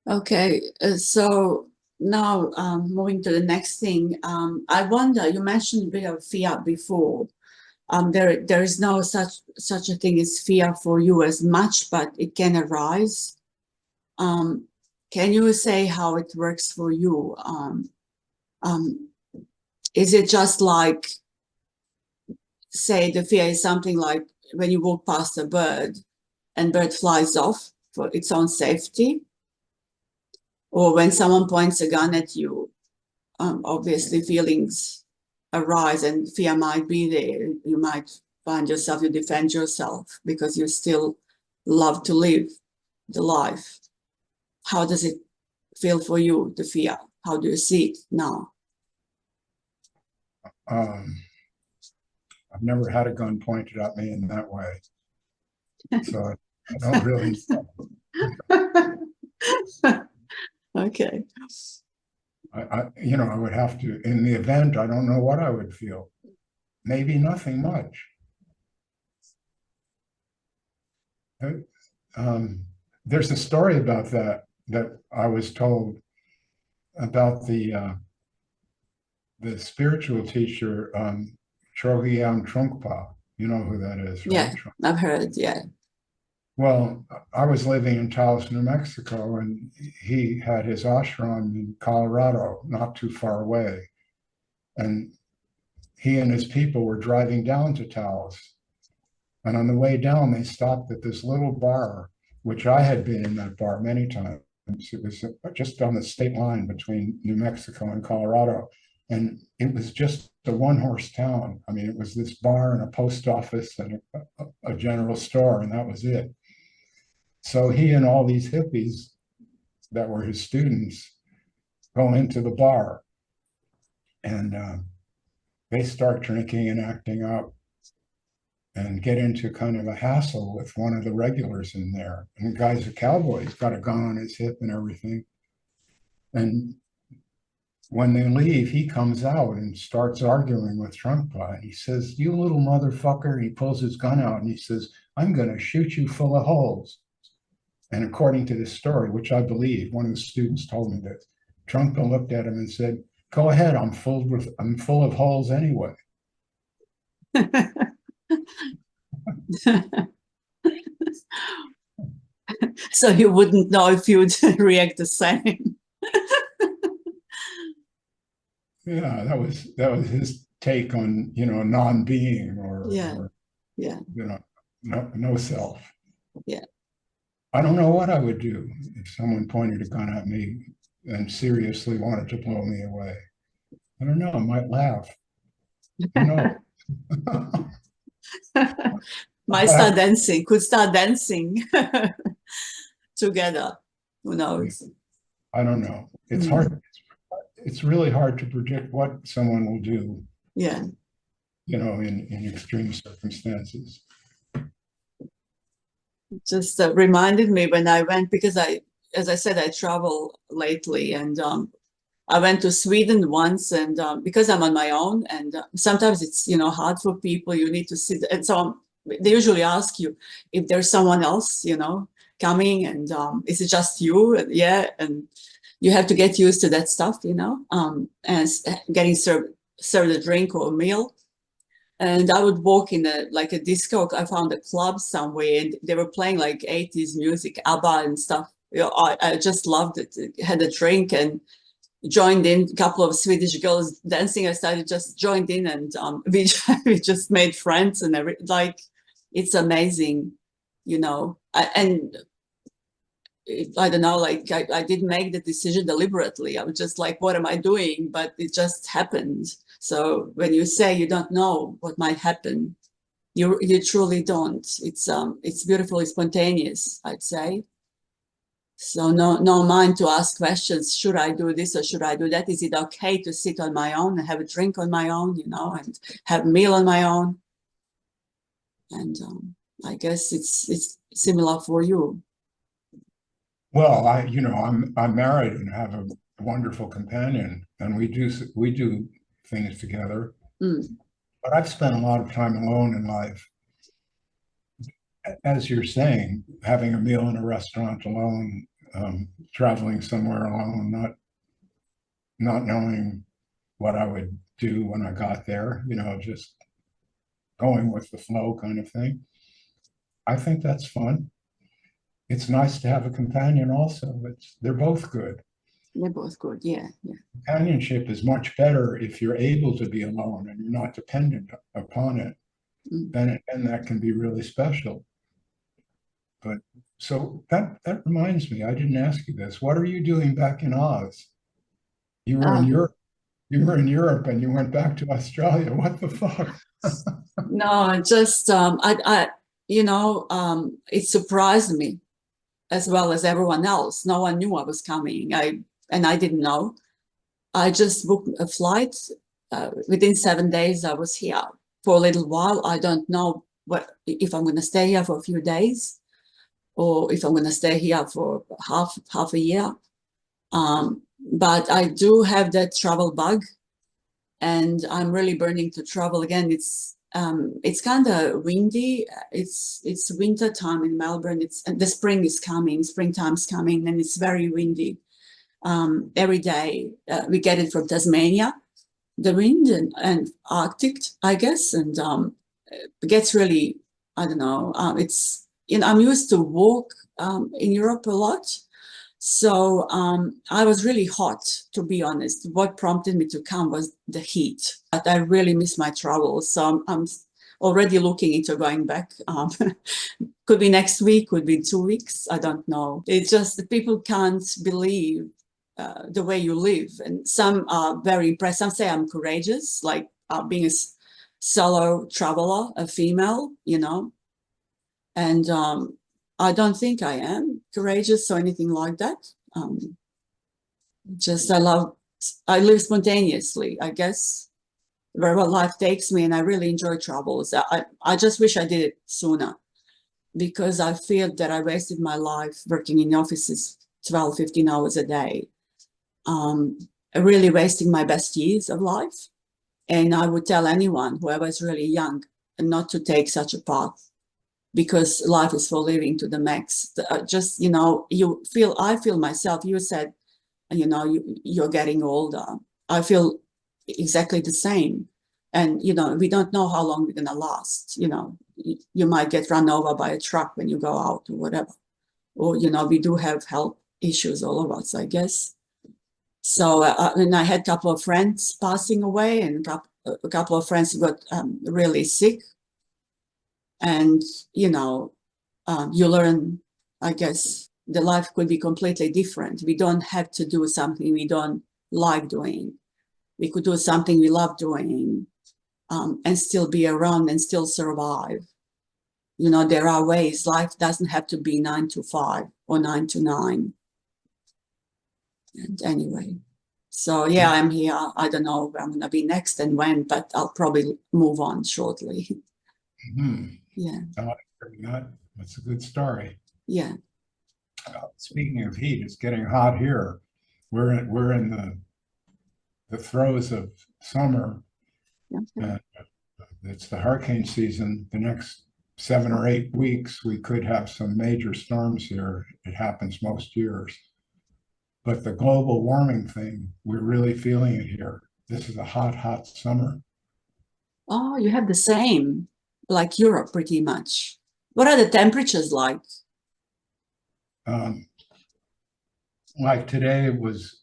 Okay, so now moving to the next thing, I wonder, you mentioned a bit of fear before. There is no such a thing as fear for you as much, but it can arise. Can you say how it works for you? Is it just like, say, the fear is something like when you walk past a bird and bird flies off for its own safety? Or when someone points a gun at you, obviously feelings arise and fear might be there. You might find yourself, you defend yourself because you still love to live the life. How does it feel for you, the fear? How do you see it now? I've never had a gun pointed at me in that way. So I don't really know. Okay. I would have to, in the event, I don't know what I would feel. Maybe nothing much. There's a story about that I was told about the spiritual teacher, Chogyam Trungpa. You know who that is, right? Yeah, I've heard, yeah. Well, I was living in Taos, New Mexico, and he had his ashram in Colorado, not too far away. And he and his people were driving down to Taos. And on the way down, they stopped at this little bar which I had been in that bar many times. It was just on the state line between New Mexico and Colorado. And it was just a one-horse town. I mean, it was this bar and a post office and a general store, and that was it. So he and all these hippies that were his students go into the bar, and they start drinking and acting up and get into kind of a hassle with one of the regulars in there. And the guy's a cowboy, he's got a gun on his hip and everything. And when they leave, he comes out and starts arguing with Trungpa. He says, "You little motherfucker." He pulls his gun out and he says, "I'm going to shoot you full of holes." And according to this story, which I believe, one of the students told me this, Trungpa looked at him and said, "Go ahead, I'm full of holes anyway." So you wouldn't know if you would react the same. Yeah, that was his take on, non-being or no self. Yeah. I don't know what I would do if someone pointed a gun at me and seriously wanted to blow me away. I don't know, I might laugh. Who knows? Might start dancing, could start dancing together. Who knows? I don't know. It's hard. It's really hard to predict what someone will do. Yeah. In extreme circumstances. Just reminded me when I went, because as I said, I travel lately, and I went to Sweden once, and because I'm on my own, and sometimes it's hard for people. You need to sit, and so they usually ask you if there's someone else coming, and is it just you? And, yeah, and you have to get used to that stuff, and getting served a drink or a meal. And I would walk in a disco. I found a club somewhere, and they were playing like 80s music, ABBA and stuff. I just loved it. Had a drink and joined in. A couple of Swedish girls dancing. I started just joined in, and we just made friends, and it's amazing, and I don't know, I didn't make the decision deliberately. I was just like, what am I doing? But it just happened. So when you say you don't know what might happen, you truly don't. It's beautifully spontaneous, I'd say. So no mind to ask questions. Should I do this or should I do that? Is it okay to sit on my own and have a drink on my own, and have a meal on my own? And I guess it's similar for you. Well, I'm married and have a wonderful companion, and we do things together. But I've spent a lot of time alone in life. As you're saying, having a meal in a restaurant alone, traveling somewhere alone, not knowing what I would do when I got there, just going with the flow kind of thing. I think that's fun. It's nice to have a companion also. They're both good. They're both good, yeah. Companionship is much better if you're able to be alone and you're not dependent upon it. Then that can be really special. But so that reminds me, I didn't ask you this. What are you doing back in Oz? You were in Europe. You were in Europe and you went back to Australia. What the fuck? No, just it surprised me as well as everyone else. No one knew I was coming. I didn't know. I just booked a flight. Within 7 days, I was here for a little while. I don't know if I'm going to stay here for a few days, or if I'm going to stay here for half a year. But I do have that travel bug, and I'm really burning to travel again. It's kind of windy. It's winter time in Melbourne. The springtime's coming, and it's very windy. Every day we get it from Tasmania, the wind, and Arctic, I guess, and it gets really, I don't know. I'm used to walk in Europe a lot, so I was really hot, to be honest. What prompted me to come was the heat. But I really miss my travels, so I'm already looking into going back. Could be next week, could be 2 weeks. I don't know. It's just that people can't believe the way you live. And some are very impressed. Some say I'm courageous, like being a solo traveler, a female, you know. And I don't think I am courageous or anything like that. Just I live spontaneously, I guess, wherever life takes me, and I really enjoy travels. I just wish I did it sooner, because I feel that I wasted my life working in offices 12, 15 hours a day, really wasting my best years of life. And I would tell anyone, whoever is really young, not to take such a path, because life is for living to the max. Just, you know, I feel myself, you said, you know, you're getting older. I feel exactly the same. And, you know, we don't know how long we're going to last. You know, you might get run over by a truck when you go out or whatever. Or, you know, we do have health issues, all of us, I guess. So, and I had a couple of friends passing away, and a couple of friends got really sick. And, you know, you learn, I guess, the life could be completely different. We don't have to do something we don't like doing. We could do something we love doing, and still be around and still survive. You know, there are ways. Life doesn't have to be 9 to 5 or 9 to 9. And anyway, so yeah, I'm here. I don't know where I'm going to be next and when, but I'll probably move on shortly. Yeah. That's a good story. Yeah. Speaking of heat, it's getting hot here. We're in the throes of summer. Yeah. And it's the hurricane season. The next 7 or 8 weeks, we could have some major storms here. It happens most years. But the global warming thing, we're really feeling it here. This is a hot, hot summer. Oh, you have the same, like Europe, pretty much. What are the temperatures like? Like today, it was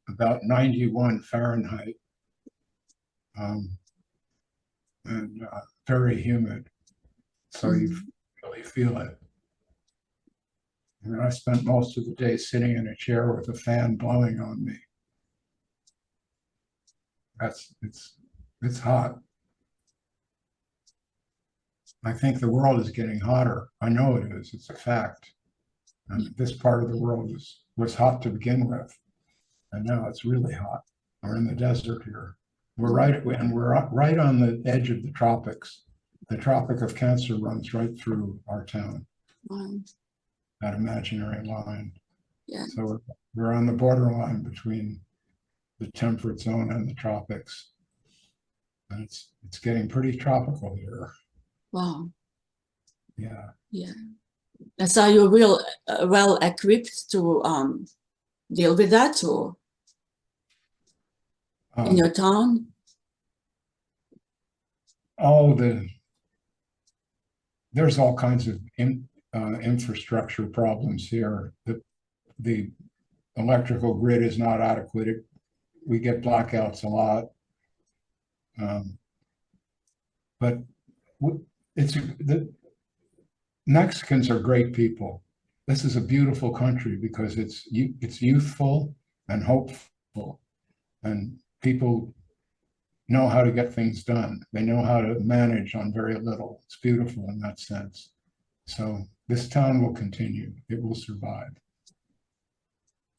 about 91 Fahrenheit, and very humid. So you really feel it. And I spent most of the day sitting in a chair with a fan blowing on me. It's hot. I think the world is getting hotter. I know it is. It's a fact. And this part of the world was hot to begin with, and now it's really hot. We're in the desert here. We're right on the edge of the tropics. The Tropic of Cancer runs right through our town. Wow. That imaginary line. Yeah. So we're on the borderline between the temperate zone and the tropics. And it's getting pretty tropical here. Wow. Yeah. Yeah. And so you're well equipped to deal with that, or in your town? There's all kinds of infrastructure problems here. The electrical grid is not adequate. We get blackouts a lot. But the Mexicans are great people. This is a beautiful country because it's youthful and hopeful, and people know how to get things done. They know how to manage on very little. It's beautiful in that sense. So this town will continue. It will survive.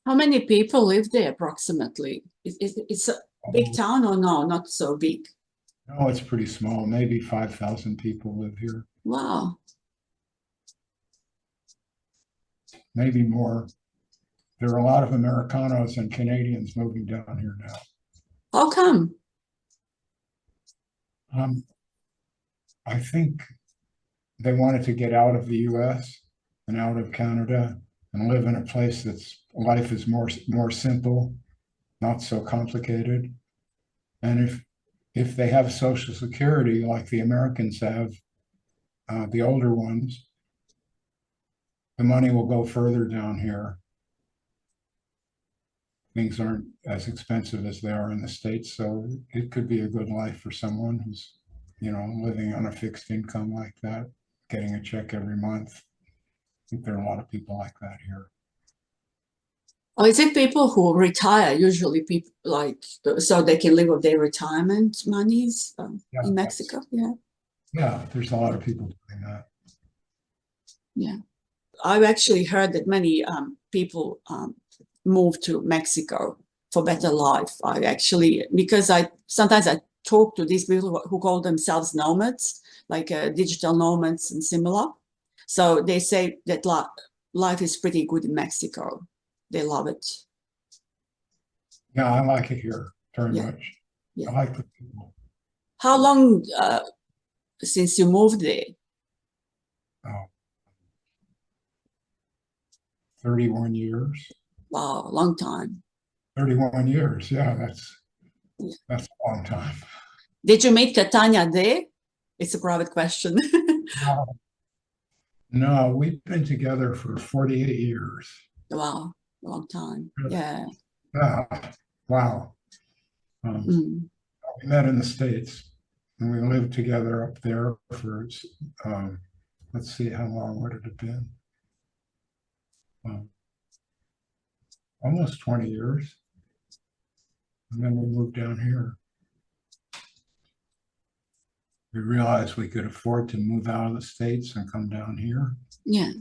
How many people live there approximately? It's a big town or no, not so big? No, it's pretty small. Maybe 5,000 people live here. Wow. Maybe more. There are a lot of Americanos and Canadians moving down here now. How come? I think they wanted to get out of the US and out of Canada and live in a place that's life is more simple, not so complicated. And if they have Social Security like the Americans have, the older ones, the money will go further down here. Things aren't as expensive as they are in the States, so it could be a good life for someone who's living on a fixed income like that, getting a check every month. I think there are a lot of people like that here. Or is it people who retire, usually people like, so they can live with their retirement monies Yeah, in Mexico? Yeah. Yeah, there's a lot of people doing that. Yeah. I've actually heard that many people move to Mexico for better life. I actually, because sometimes I talk to these people who call themselves nomads, like digital nomads and similar. So they say that life is pretty good in Mexico. They love it. Yeah, I like it here very Yeah. much. Yeah. I like the people. How long since you moved there? Oh, 31 years. Wow, long time. 31 years. Yeah, Yeah. that's a long time. Did you meet Catania there? It's a private question. No, no, we've been together for 48 years. Wow, long time. Yeah. Yeah, wow. Mm. We met in the States and we lived together up there for, let's see, how long would it have been? Um, Almost 20 years. And then we moved down here. We realized we could afford to move out of the States and come down here. Yeah,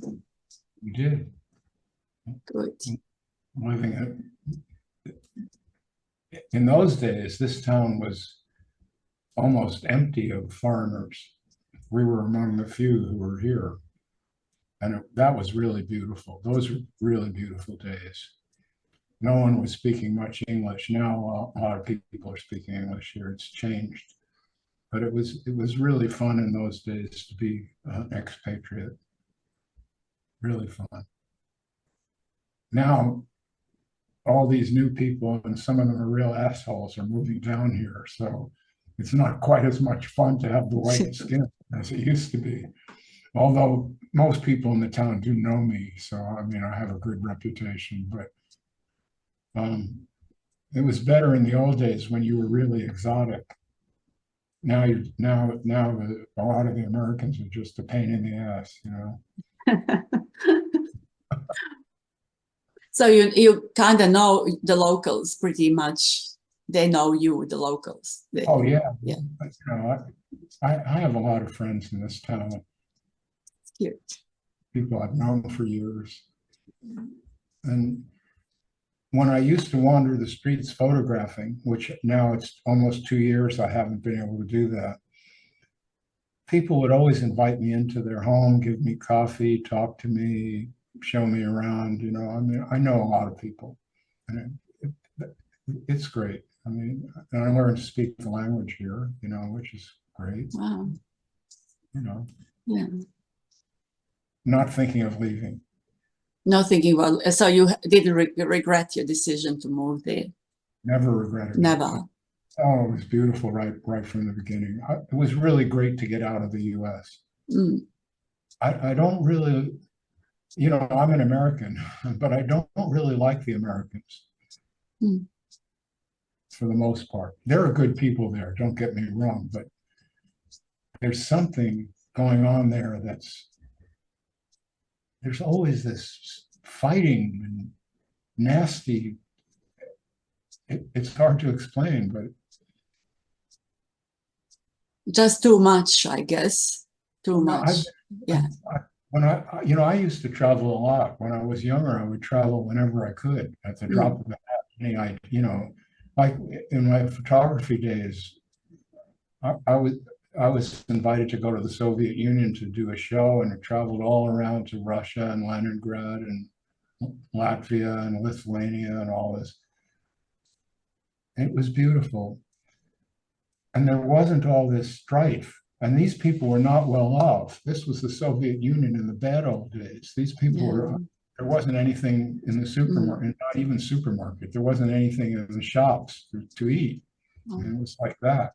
We did. good. Living in those days, this town was almost empty of foreigners. We were among the few who were here. And that was really beautiful. Those were really beautiful days. No one was speaking much English. Now a lot of people are speaking English here. It's changed. But it was really fun in those days to be an expatriate. Really fun. Now all these new people, and some of them are real assholes, are moving down here. So it's not quite as much fun to have the white skin as it used to be. Although most people in the town do know me, so I mean I have a good reputation. But it was better in the old days when you were really exotic. Now a lot of the Americans are just a pain in the ass. So you kind of know the locals pretty much. They know you, the locals. Oh yeah, Yeah. I have a lot of friends in this town. It's cute. People I've known for years, and when I used to wander the streets photographing, which now it's almost 2 years I haven't been able to do that, people would always invite me into their home, give me coffee, talk to me, show me around. I mean, I know a lot of people, and it's great. I mean, and I learned to speak the language here, which is great. Wow. Yeah. Not thinking of leaving. No thinking about. So you didn't regret your decision to move there? Never regretted it. Never. Oh, it was beautiful right from the beginning. It was really great to get out of the U.S. Mm. I don't really, I'm an American, but I don't really like the Americans for the most part. There are good people there, don't get me wrong, but there's something going on there there's always this fighting and nasty. It's hard to explain, but just too much, I guess. Too much. Yeah. I used to travel a lot. When I was younger, I would travel whenever I could at the drop of a hat. Like in my photography days, I was invited to go to the Soviet Union to do a show, and I traveled all around to Russia and Leningrad and Latvia and Lithuania and all this. It was beautiful. And there wasn't all this strife. And these people were not well off. This was the Soviet Union in the bad old days. These people there wasn't anything in the supermarket, not even supermarket. There wasn't anything in the shops to eat. And it was like that.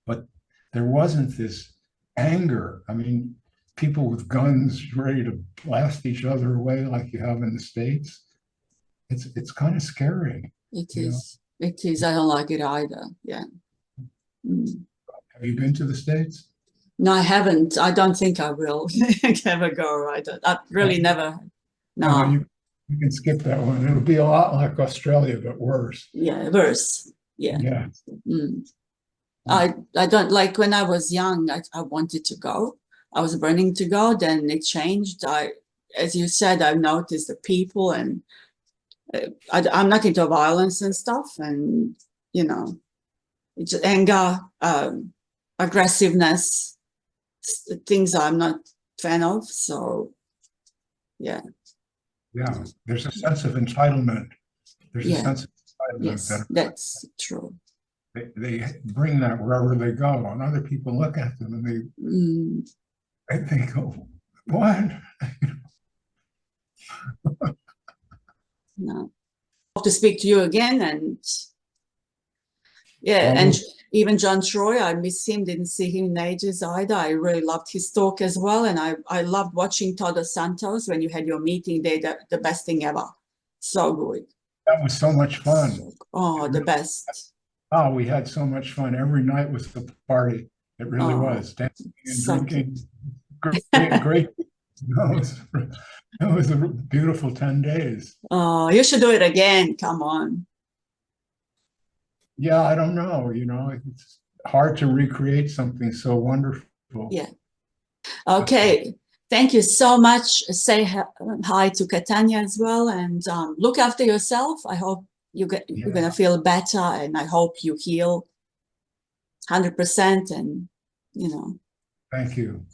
But there wasn't this anger. I mean, people with guns ready to blast each other away like you have in the States. It's kind of scary. It is. It is. I don't like it either. Yeah. Have you been to the States? No, I haven't. I don't think I will ever go. I really never. No, No. you can skip that one. It'll be a lot like Australia, but worse. Yeah, worse. Yeah. Yeah. Mm. I don't like when I was young, I wanted to go. I was burning to go, then it changed. As you said, I've noticed the people, and I'm not into violence and stuff, and you know, it's anger, aggressiveness, things I'm not fan of. So yeah. Yeah. There's a sense of entitlement. There's a Yeah. sense of entitlement Yes, that that's true. they bring that wherever they go, and other people look at them and they go, what? No. Hope to speak to you again, and yeah, Well, and even John Troy, I miss him, didn't see him in ages either. I really loved his talk as well, and I loved watching Todos Santos when you had your meeting there, the best thing ever. So good. that was so much fun. Oh, the best. Oh, we had so much fun. Every night was the party. It really was. Dancing and So drinking. Great. It was a beautiful 10 days. oh, you should do it again. Come on. Yeah, I don't know. It's hard to recreate something so wonderful. Yeah. Okay. Thank you so much. Say hi to Catania as well, and look after yourself. I hope you're gonna feel better, and I hope you heal 100%. And Thank you.